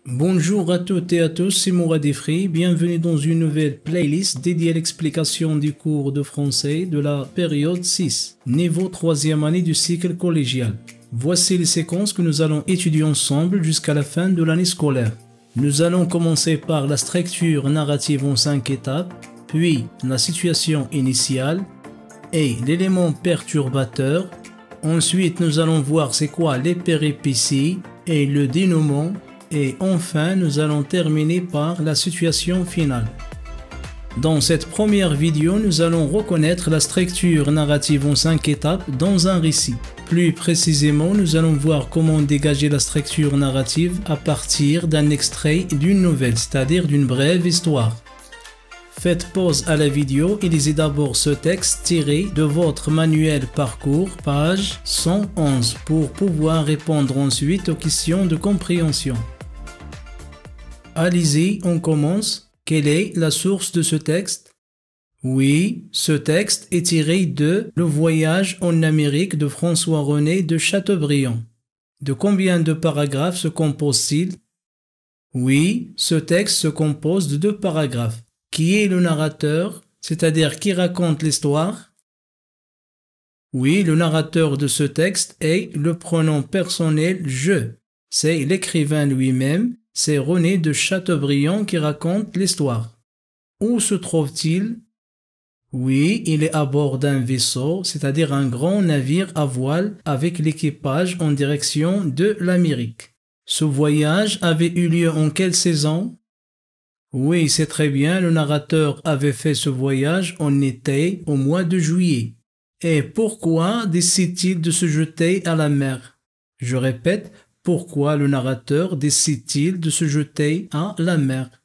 Bonjour à toutes et à tous, c'est Mourad Efri. Bienvenue dans une nouvelle playlist dédiée à l'explication du cours de français de la période 6, niveau 3e année du cycle collégial. Voici les séquences que nous allons étudier ensemble jusqu'à la fin de l'année scolaire. Nous allons commencer par la structure narrative en 5 étapes, puis la situation initiale et l'élément perturbateur. Ensuite, nous allons voir c'est quoi les péripéties et le dénouement. Et enfin, nous allons terminer par la situation finale. Dans cette première vidéo, nous allons reconnaître la structure narrative en 5 étapes dans un récit. Plus précisément, nous allons voir comment dégager la structure narrative à partir d'un extrait d'une nouvelle, c'est-à-dire d'une brève histoire. Faites pause à la vidéo et lisez d'abord ce texte tiré de votre manuel parcours, page 111, pour pouvoir répondre ensuite aux questions de compréhension. Allez-y, on commence. Quelle est la source de ce texte? Oui, ce texte est tiré de Le Voyage en Amérique de François-René de Chateaubriand. De combien de paragraphes se compose-t-il? Oui, ce texte se compose de 2 paragraphes. Qui est le narrateur, c'est-à-dire qui raconte l'histoire? Oui, le narrateur de ce texte est le pronom personnel « je ». C'est l'écrivain lui-même. C'est René de Chateaubriand qui raconte l'histoire. Où se trouve-t-il? Oui, il est à bord d'un vaisseau, c'est-à-dire un grand navire à voile avec l'équipage en direction de l'Amérique. Ce voyage avait eu lieu en quelle saison? Oui, c'est très bien, le narrateur avait fait ce voyage en été, au mois de juillet. Et pourquoi décide-t-il de se jeter à la mer? Je répète, pourquoi le narrateur décide-t-il de se jeter à la mer?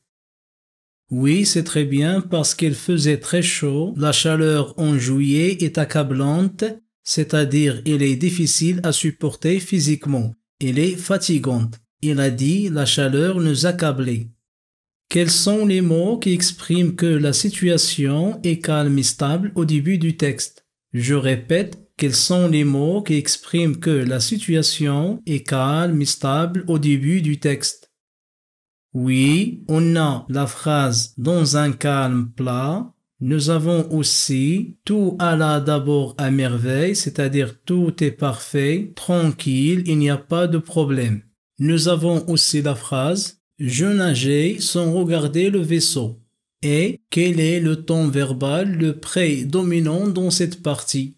Oui, c'est très bien parce qu'il faisait très chaud. La chaleur en juillet est accablante, c'est-à-dire elle est difficile à supporter physiquement. Elle est fatigante. Il a dit la chaleur nous accablait. Quels sont les mots qui expriment que la situation est calme et stable au début du texte? Je répète, quels sont les mots qui expriment que la situation est calme et stable au début du texte? Oui, on a la phrase « dans un calme plat ». Nous avons aussi « tout alla d'abord à merveille », c'est-à-dire tout est parfait, tranquille, il n'y a pas de problème. Nous avons aussi la phrase « je nageais sans regarder le vaisseau ». Et quel est le ton verbal le prédominant dans cette partie?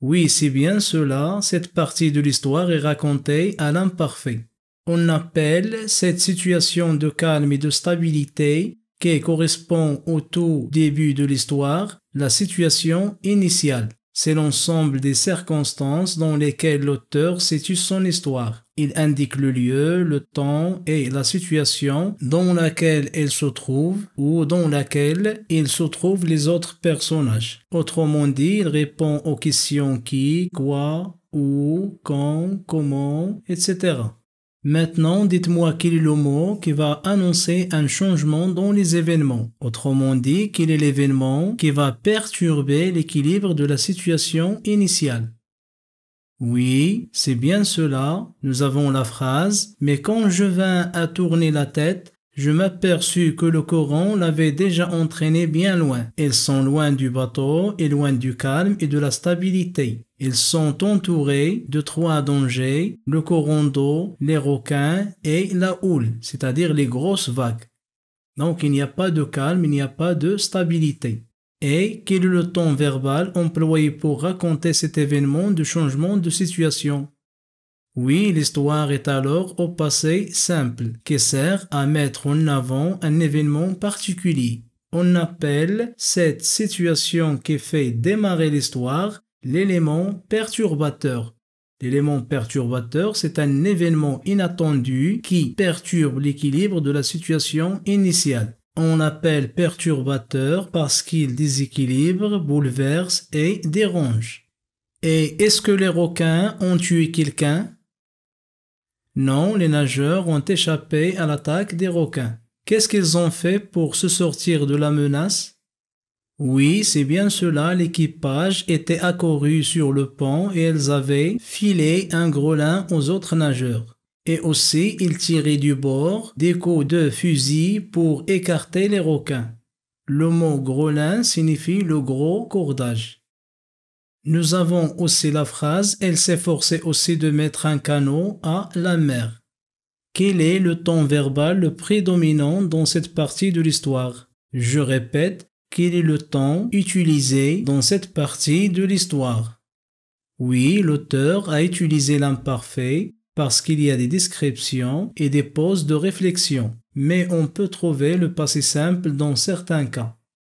Oui, c'est bien cela, cette partie de l'histoire est racontée à l'imparfait. On appelle cette situation de calme et de stabilité qui correspond au tout début de l'histoire la situation initiale. C'est l'ensemble des circonstances dans lesquelles l'auteur situe son histoire. Il indique le lieu, le temps et la situation dans laquelle elle se trouve ou dans laquelle il se trouvent les autres personnages. Autrement dit, il répond aux questions qui, quoi, où, quand, comment, etc. Maintenant, dites-moi quel est le mot qui va annoncer un changement dans les événements. Autrement dit, quel est l'événement qui va perturber l'équilibre de la situation initiale. Oui, c'est bien cela. Nous avons la phrase « Mais quand je vins à tourner la tête, je m'aperçus que le courant l'avait déjà entraîné bien loin. Ils sont loin du bateau et loin du calme et de la stabilité. Ils sont entourés de 3 dangers, le courant d'eau, les requins et la houle, c'est-à-dire les grosses vagues. Donc il n'y a pas de calme, il n'y a pas de stabilité. Et quel est le ton verbal employé pour raconter cet événement de changement de situation? Oui, l'histoire est alors au passé simple, qui sert à mettre en avant un événement particulier. On appelle cette situation qui fait démarrer l'histoire l'élément perturbateur. L'élément perturbateur, c'est un événement inattendu qui perturbe l'équilibre de la situation initiale. On l'appelle perturbateur parce qu'il déséquilibre, bouleverse et dérange. Et est-ce que les requins ont tué quelqu'un? Non, les nageurs ont échappé à l'attaque des requins. Qu'est-ce qu'ils ont fait pour se sortir de la menace? Oui, c'est bien cela, l'équipage était accouru sur le pont et elles avaient filé un grelin aux autres nageurs. Et aussi, il tirait du bord des coups de fusil pour écarter les requins. Le mot grelin signifie le gros cordage. Nous avons aussi la phrase « Elle s'efforçait aussi de mettre un canot à la mer ». Quel est le ton verbal le prédominant dans cette partie de l'histoire? Je répète, quel est le ton utilisé dans cette partie de l'histoire? Oui, l'auteur a utilisé l'imparfait parce qu'il y a des descriptions et des pauses de réflexion, mais on peut trouver le passé simple dans certains cas.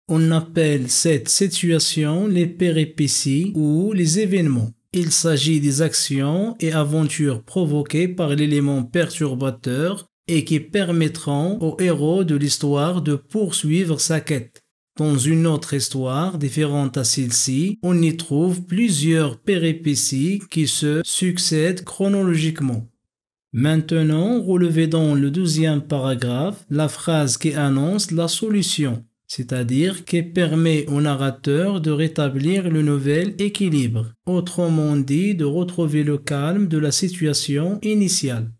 On appelle cette situation les péripéties ou les événements. Il s'agit des actions et aventures provoquées par l'élément perturbateur et qui permettront au héros de l'histoire de poursuivre sa quête. Dans une autre histoire différente à celle-ci, on y trouve plusieurs péripéties qui se succèdent chronologiquement. Maintenant, relevez dans le 12e paragraphe la phrase qui annonce la solution, c'est-à-dire qui permet au narrateur de rétablir le nouvel équilibre, autrement dit de retrouver le calme de la situation initiale.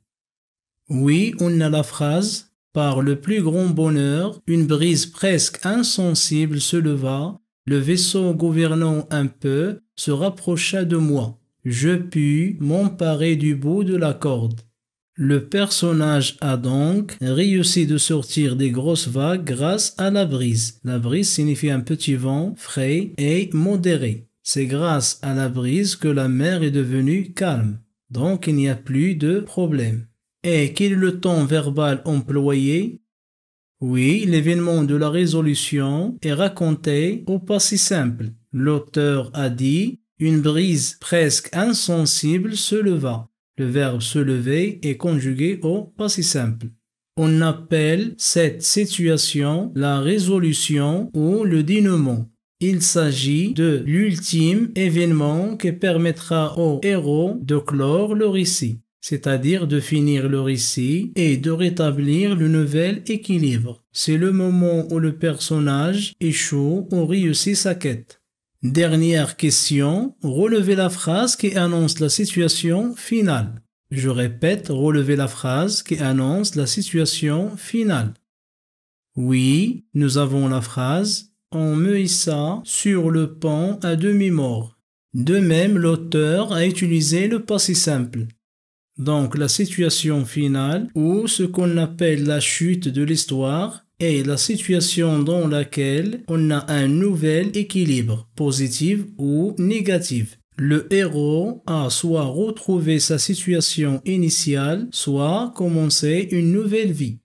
Oui, on a la phrase « Par le plus grand bonheur, une brise presque insensible se leva, le vaisseau gouvernant un peu se rapprocha de moi. Je pus m'emparer du bout de la corde. » Le personnage a donc réussi de sortir des grosses vagues grâce à la brise. La brise signifie un petit vent frais et modéré. C'est grâce à la brise que la mer est devenue calme. Donc il n'y a plus de problème. Et quel est le ton verbal employé? Oui, l'événement de la résolution est raconté au passé simple. L'auteur a dit « Une brise presque insensible se leva ». Le verbe se lever est conjugué au passé simple. On appelle cette situation la résolution ou le dénouement. Il s'agit de l'ultime événement qui permettra au héros de clore le récit, c'est-à-dire de finir le récit et de rétablir le nouvel équilibre. C'est le moment où le personnage échoue ou réussit sa quête. Dernière question, relevez la phrase qui annonce la situation finale. Je répète, relevez la phrase qui annonce la situation finale. Oui, nous avons la phrase « On me hissa sur le pont à demi-mort ». De même, l'auteur a utilisé le passé simple. Donc la situation finale, ou ce qu'on appelle la chute de l'histoire, est la situation dans laquelle on a un nouvel équilibre, positif ou négatif. Le héros a soit retrouvé sa situation initiale, soit commencé une nouvelle vie.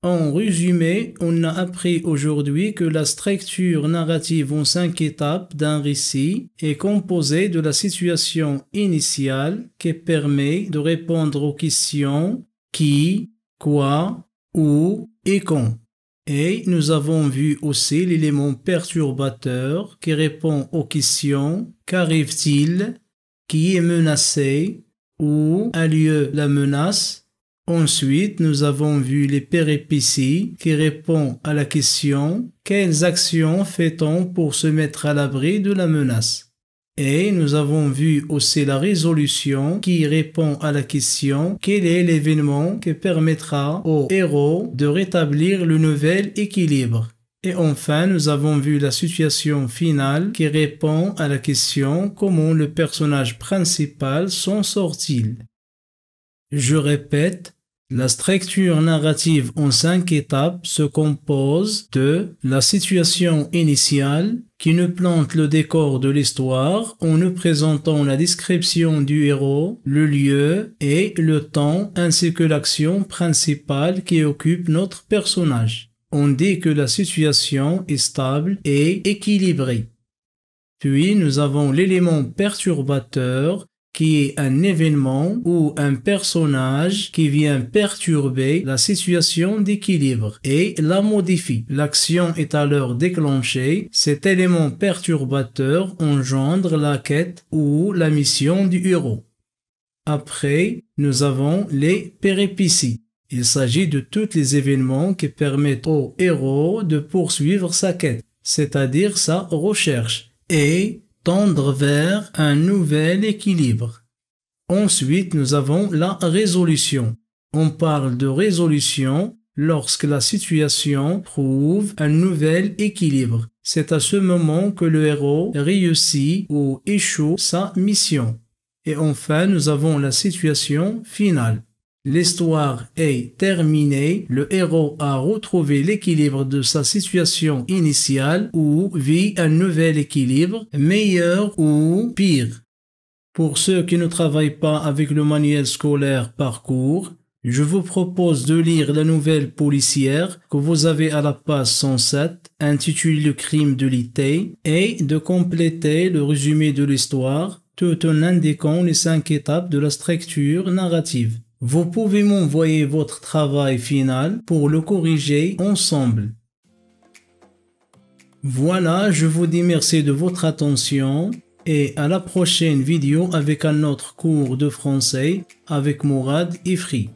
En résumé, on a appris aujourd'hui que la structure narrative en 5 étapes d'un récit est composée de la situation initiale qui permet de répondre aux questions qui, quoi, où et quand. Et nous avons vu aussi l'élément perturbateur qui répond aux questions « Qu'arrive-t-il ? Qui est menacé ? Où a lieu la menace ?» Ensuite, nous avons vu les péripéties qui répondent à la question « Quelles actions fait-on pour se mettre à l'abri de la menace ?» Et nous avons vu aussi la résolution qui répond à la question « Quel est l'événement qui permettra au héros de rétablir le nouvel équilibre ?» Et enfin, nous avons vu la situation finale qui répond à la question « Comment le personnage principal s'en sort-il ?» Je répète, la structure narrative en 5 étapes se compose de la situation initiale qui nous plante le décor de l'histoire en nous présentant la description du héros, le lieu et le temps ainsi que l'action principale qui occupe notre personnage. On dit que la situation est stable et équilibrée. Puis nous avons l'élément perturbateur qui est un événement ou un personnage qui vient perturber la situation d'équilibre et la modifie. L'action est alors déclenchée. Cet élément perturbateur engendre la quête ou la mission du héros. Après, nous avons les péripéties. Il s'agit de tous les événements qui permettent au héros de poursuivre sa quête, c'est-à-dire sa recherche, et tendre vers un nouvel équilibre. Ensuite, nous avons la résolution. On parle de résolution lorsque la situation trouve un nouvel équilibre. C'est à ce moment que le héros réussit ou échoue sa mission. Et enfin, nous avons la situation finale. L'histoire est terminée, le héros a retrouvé l'équilibre de sa situation initiale ou vit un nouvel équilibre, meilleur ou pire. Pour ceux qui ne travaillent pas avec le manuel scolaire Parcours, je vous propose de lire la nouvelle policière que vous avez à la page 107, intitulée Le crime de Litey, et de compléter le résumé de l'histoire, tout en indiquant les 5 étapes de la structure narrative. Vous pouvez m'envoyer votre travail final pour le corriger ensemble. Voilà, je vous dis merci de votre attention et à la prochaine vidéo avec un autre cours de français avec Mourad Ifri.